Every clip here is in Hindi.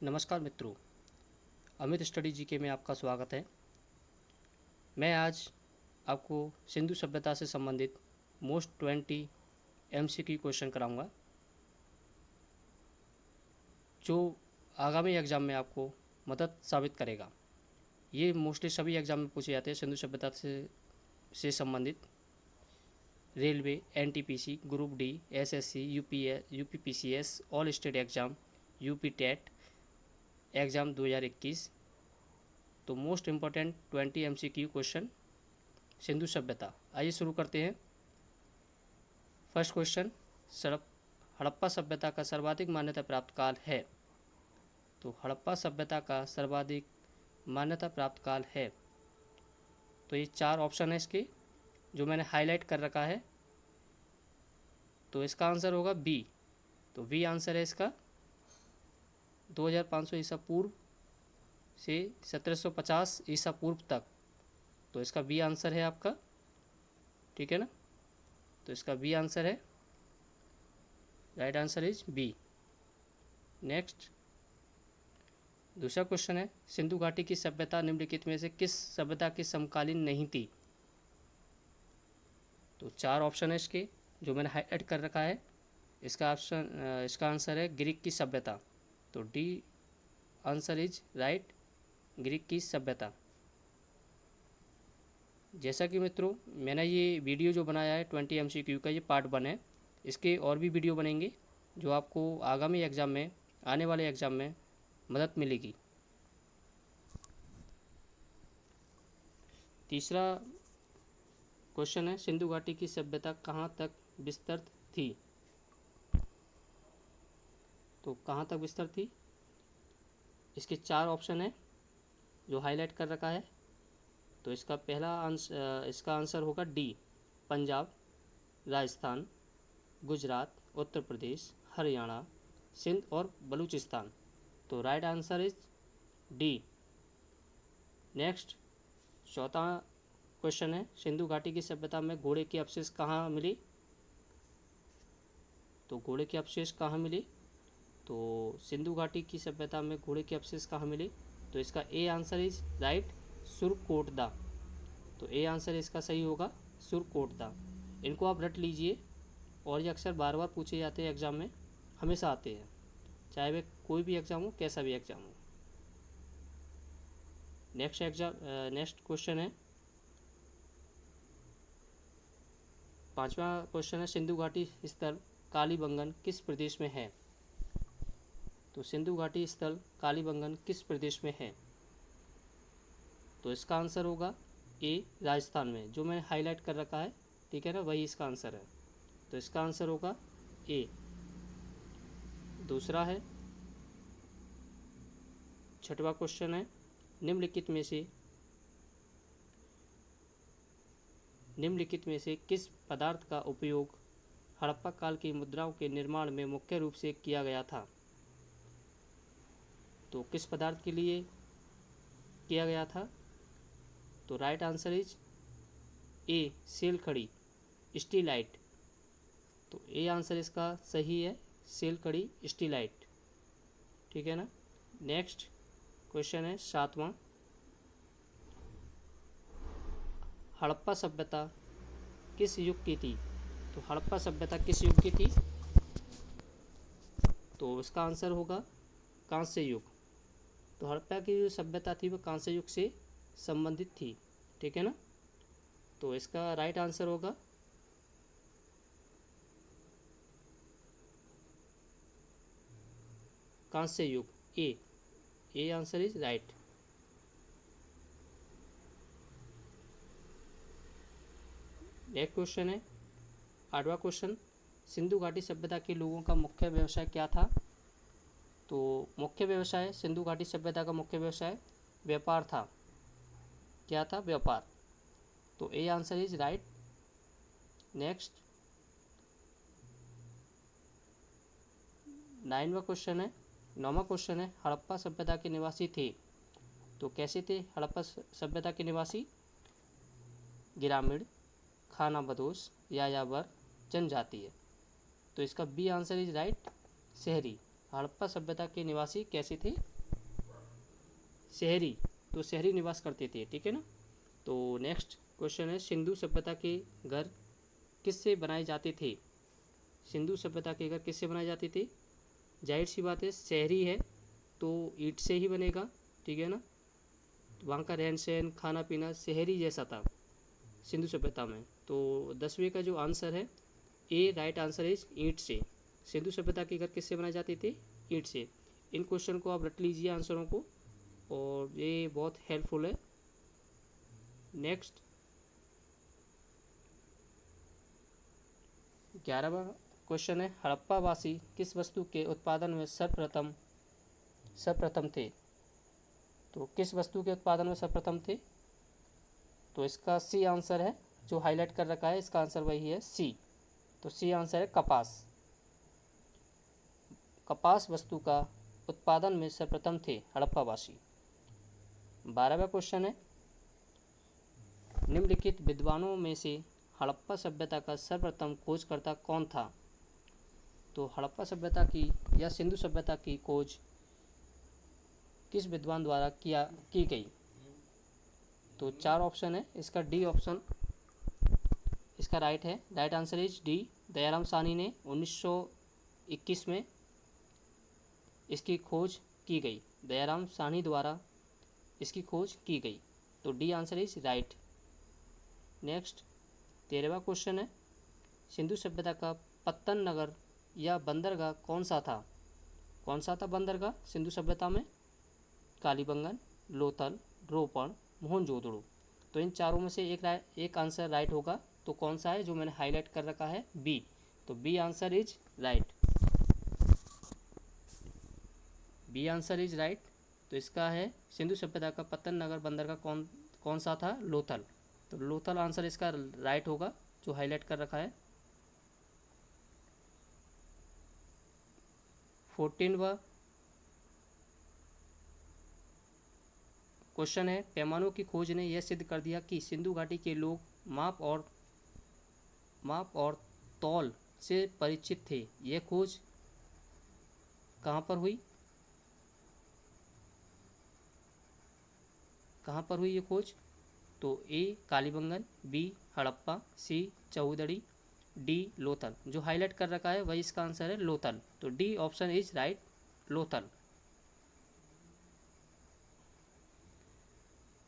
नमस्कार मित्रों, अमित स्टडी जीके में आपका स्वागत है। मैं आज आपको सिंधु सभ्यता से संबंधित मोस्ट 20 MCQ क्वेश्चन कराऊंगा, जो आगामी एग्ज़ाम में आपको मदद साबित करेगा। ये मोस्टली सभी एग्ज़ाम में पूछे जाते हैं सिंधु सभ्यता से संबंधित। Railway, NTPC, group D, SSC, UPPCS, all state exam, UP TET exam 2021। तो most important 20 MCQ question Sindhu सभ्यता। आइए शुरू करते हैं। फर्स्ट क्वेश्चन, हड़प्पा सभ्यता का सर्वाधिक मान्यता प्राप्त काल है। तो हड़प्पा सभ्यता का सर्वाधिक मान्यता प्राप्त काल है, तो ये 4 ऑप्शन है इसके, जो मैंने हाईलाइट कर रखा है। तो इसका आंसर होगा बी। तो बी आंसर है इसका। 2500 ईसा पूर्व से 1750 ईसा पूर्व तक। तो इसका बी आंसर है आपका, ठीक है ना। तो इसका बी आंसर है, right answer is B. Next, दूसरा क्वेश्चन है, सिंधु घाटी की सभ्यता निम्नलिखित में से किस सभ्यता की समकालीन नहीं थी। तो 4 ऑप्शन है इसके, जो मैंने हाईलाइट कर रखा है। इसका आंसर है ग्रीक की सभ्यता। तो D answer is right, Greek की सभ्यता। जैसा कि मित्रों, मैंने ये वीडियो जो बनाया है 20 MCQ का, ये पार्ट 1 है। इसके और भी वीडियो बनेंगे, जो आपको आगामी एग्ज़ाम में, आने वाले एग्ज़ाम में मदद मिलेगी। तीसरा क्वेश्चन है, सिंधु घाटी की सभ्यता कहाँ तक विस्तृत थी। तो कहाँ तक विस्तृत थी, इसके 4 ऑप्शन है, जो हाईलाइट कर रखा है। तो इसका आंसर होगा डी, पंजाब, राजस्थान, गुजरात, उत्तर प्रदेश, हरियाणा, सिंध और बलूचिस्तान। तो right answer is D. Next, चौथा क्वेश्चन है, सिंधु घाटी की सभ्यता में घोड़े के अवशेष कहाँ मिली। तो घोड़े के अवशेष कहाँ मिले, तो सिंधु घाटी की सभ्यता में घोड़े के अवशेष कहाँ मिले। तो इसका ए आंसर इज राइट, सुरकोटदा। तो ए आंसर इसका सही होगा, सुरकोटदा। इनको आप रट लीजिए, और ये अक्सर बार बार पूछे जाते हैं एग्ज़ाम में, हमेशा आते हैं, चाहे वह कोई भी एग्ज़ाम हो, कैसा भी एग्ज़ाम हो। नेक्स्ट क्वेश्चन है, 5वां क्वेश्चन है, सिंधु घाटी स्थल कालीबंगन किस प्रदेश में है। तो सिंधु घाटी स्थल कालीबंगन किस प्रदेश में है। तो इसका आंसर होगा ए, राजस्थान में, जो मैंने हाईलाइट कर रखा है, ठीक है ना, वही इसका आंसर है। तो इसका आंसर होगा ए। दूसरा है, 6वां क्वेश्चन है, निम्नलिखित में से किस पदार्थ का उपयोग हड़प्पा काल की मुद्राओं के निर्माण में मुख्य रूप से किया गया था। तो किस पदार्थ के लिए किया गया था। तो राइट आंसर इज ए, सेल खड़ी, स्टीलाइट। तो ए आंसर इसका सही है, सेल खड़ी, स्टीलाइट, ठीक है ना। नेक्स्ट क्वेश्चन है 7वां, हड़प्पा सभ्यता किस युग की थी। तो हड़प्पा सभ्यता किस युग की थी। तो इसका आंसर होगा कांस्य युग। तो हड़प्पा की जो सभ्यता थी वो कांस्य युग से संबंधित थी, ठीक है ना। तो इसका राइट आंसर होगा कांस्य युग, ए answer is right. Next question है 8वां क्वेश्चन, सिंधु घाटी सभ्यता के लोगों का मुख्य व्यवसाय क्या था। तो मुख्य व्यवसाय, सिंधु घाटी सभ्यता का मुख्य व्यवसाय व्यापार था। क्या था, व्यापार। तो A answer is right. Next 9वां क्वेश्चन है, 9वां क्वेश्चन है, हड़प्पा सभ्यता के निवासी थे। तो कैसे थे हड़प्पा सभ्यता के निवासी। ग्रामीण, खानाबदोश, यायावर, जनजातीय। तो इसका बी आंसर इज राइट, शहरी। हड़प्पा सभ्यता के निवासी कैसे थे? शहरी, तो शहरी निवास करते थे, ठीक है ना। तो नेक्स्ट क्वेश्चन है, सिंधु सभ्यता के घर किससे बनाए जाते थे? सिंधु सभ्यता के घर किससे बनाए जाते थे? जाहिर सी बात है, शहरी है तो ईंट से ही बनेगा, ठीक है ना। वहाँ का रहन सहन खाना पीना शहरी जैसा था सिंधु सभ्यता में। तो 10वें का जो आंसर है ए राइट आंसर इज ईंट से। सिंधु सभ्यता के घर किससे बनाए जाते थे? ईंट से। इन क्वेश्चन को आप रट लीजिए आंसरों को, और ये बहुत हेल्पफुल है। नेक्स्ट 11वां क्वेश्चन है, हड़प्पा वासी किस वस्तु के उत्पादन में सर्वप्रथम थे? तो किस वस्तु के उत्पादन में सर्वप्रथम थे? तो इसका सी आंसर है, जो हाईलाइट कर रखा है इसका आंसर वही है सी। तो सी आंसर है कपास। कपास वस्तु का उत्पादन में सर्वप्रथम थे हड़प्पावासी। 12वां क्वेश्चन है, निम्नलिखित विद्वानों में से हड़प्पा सभ्यता का सर्वप्रथम खोजकर्ता कौन था? तो हड़प्पा सभ्यता की या सिंधु सभ्यता की खोज किस विद्वान द्वारा की गई? तो 4 ऑप्शन है, इसका डी ऑप्शन इसका राइट है। Right answer is D, Dayaram Sahni ने 1921 में इसकी खोज की गई। दयाराम साहनी द्वारा इसकी खोज की गई। तो D answer is right. Next 13वां क्वेश्चन है, सिंधु सभ्यता का पत्तन नगर या बंदरगाह कौन सा था? कौन सा था बंदरगाह सिंधु सभ्यता में? कालीबंगन, लोथल, रोपण, मोहनजोदड़ो। तो इन चारों में से एक आंसर राइट होगा। तो कौन सा है? जो मैंने हाईलाइट कर रखा है बी। तो B answer is right. B answer is right. तो इसका है सिंधु सभ्यता का पत्तन नगर बंदरगाह कौन सा था? लोथल। तो लोथल आंसर इसका राइट होगा, जो हाईलाइट कर रखा है। 14वां क्वेश्चन है, पैमानों की खोज ने यह सिद्ध कर दिया कि सिंधु घाटी के लोग माप और तौल से परिचित थे। यह खोज कहाँ पर हुई? कहाँ पर हुई ये खोज? तो ए कालीबंगन, बी हड़प्पा, सी चौधरी, डी लोथल। जो हाईलाइट कर रखा है वही इसका आंसर है लोथल। तो D option is right, Lothal.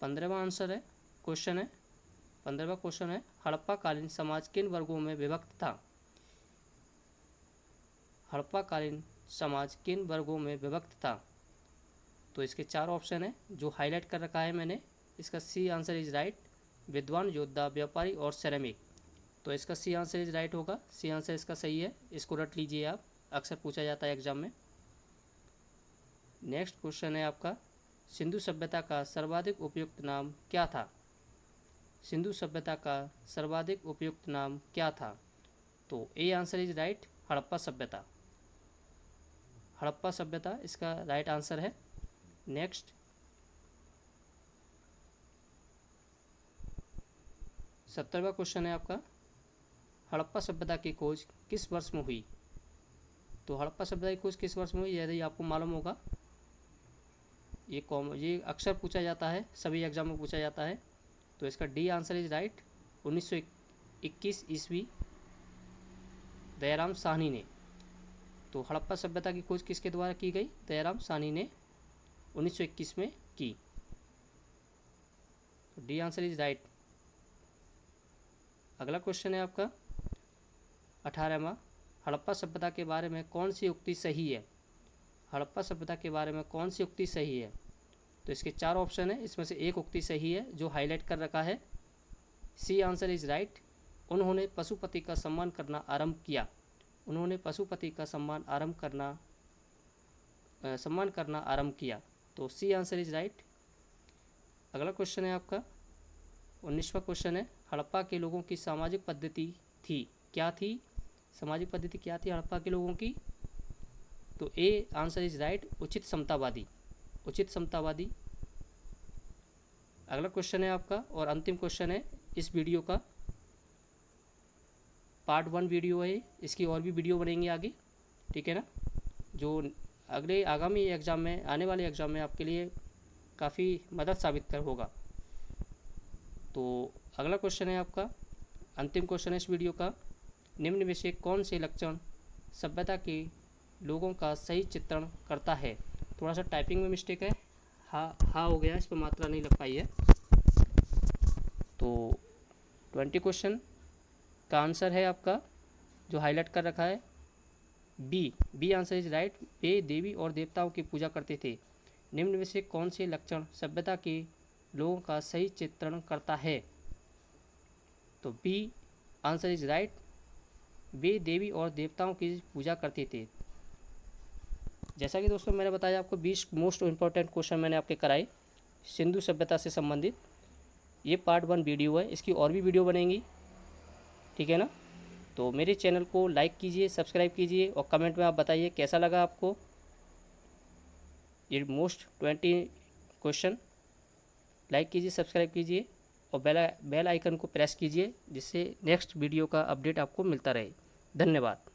15वां आंसर है क्वेश्चन है 15वां क्वेश्चन है, हड़प्पा कालीन समाज किन वर्गों में विभक्त था? हड़प्पा कालीन समाज किन वर्गों में विभक्त था? तो इसके 4 ऑप्शन है, जो हाईलाइट कर रखा है मैंने। इसका सी आंसर इज राइट, विद्वान, योद्धा, व्यापारी और श्रमिक। तो इसका सी आंसर इज राइट होगा। सी आंसर इसका सही है। इसको रट लीजिए आप, अक्सर पूछा जाता है एग्जाम में। नेक्स्ट क्वेश्चन है आपका, सिंधु सभ्यता का सर्वाधिक उपयुक्त नाम क्या था? सिंधु सभ्यता का सर्वाधिक उपयुक्त नाम क्या था? तो A answer is right, Harappa सभ्यता। हड़प्पा सभ्यता इसका राइट आंसर है। नेक्स्ट 17वां क्वेश्चन है आपका, हड़प्पा सभ्यता की खोज किस वर्ष में हुई? तो हड़प्पा सभ्यता की खोज किस वर्ष में हुई, यदि आपको मालूम होगा। ये अक्सर पूछा जाता है, सभी एग्जाम में पूछा जाता है। तो इसका डी आंसर इज राइट, 1921 ईस्वी, दयाराम साहनी ने। तो हड़प्पा सभ्यता की खोज किसके द्वारा की गई? दयाराम साहनी ने 1921 में की। D answer is right. अगला क्वेश्चन है आपका 18वां, हड़प्पा सभ्यता के बारे में कौन सी उक्ति सही है? हड़प्पा सभ्यता के बारे में कौन सी उक्ति सही है? तो इसके 4 ऑप्शन है, इसमें से एक उक्ति सही है, जो हाईलाइट कर रखा है। सी आंसर इज राइट, उन्होंने पशुपति का सम्मान करना आरंभ किया। उन्होंने पशुपति का सम्मान करना आरंभ किया। तो सी आंसर इज राइट। अगला क्वेश्चन है आपका 19वां क्वेश्चन है, हड़प्पा के लोगों की सामाजिक पद्धति थी क्या थी? सामाजिक पद्धति क्या थी हड़प्पा के लोगों की? तो ए आंसर इज राइट, उचित समतावादी। उचित समतावादी। अगला क्वेश्चन है आपका और अंतिम क्वेश्चन है इस वीडियो का, पार्ट 1 वीडियो है। इसकी और भी वीडियो बनेंगे आगे, ठीक है ना। जो अगले आगामी एग्ज़ाम में, आने वाले एग्ज़ाम में आपके लिए काफ़ी मदद साबित कर होगा। तो अगला क्वेश्चन है आपका, अंतिम क्वेश्चन है इस वीडियो का, निम्न में से कौन से लक्षण सभ्यता के लोगों का सही चित्रण करता है। थोड़ा सा टाइपिंग में मिस्टेक है, हा हो गया, इस पर मात्रा नहीं लग पाई है। तो 20 क्वेश्चन का आंसर है आपका जो हाईलाइट कर रखा है बी आंसर इज राइट। वे देवी और देवताओं की पूजा करते थे। निम्न में से कौन से लक्षण सभ्यता के लोगों का सही चित्रण करता है। तो बी आंसर इज राइट, वे देवी और देवताओं की पूजा करते थे। जैसा कि दोस्तों मैंने बताया आपको 20 मोस्ट इम्पॉर्टेंट क्वेश्चन मैंने आपके कराए सिंधु सभ्यता से संबंधित। ये पार्ट 1 वीडियो है, इसकी और भी वीडियो बनेंगी, ठीक है ना। तो मेरे चैनल को लाइक कीजिए, सब्सक्राइब कीजिए और कमेंट में आप बताइए कैसा लगा आपको ये मोस्ट 20 क्वेश्चन। लाइक कीजिए, सब्सक्राइब कीजिए और बेल आइकन को प्रेस कीजिए, जिससे नेक्स्ट वीडियो का अपडेट आपको मिलता रहे। धन्यवाद।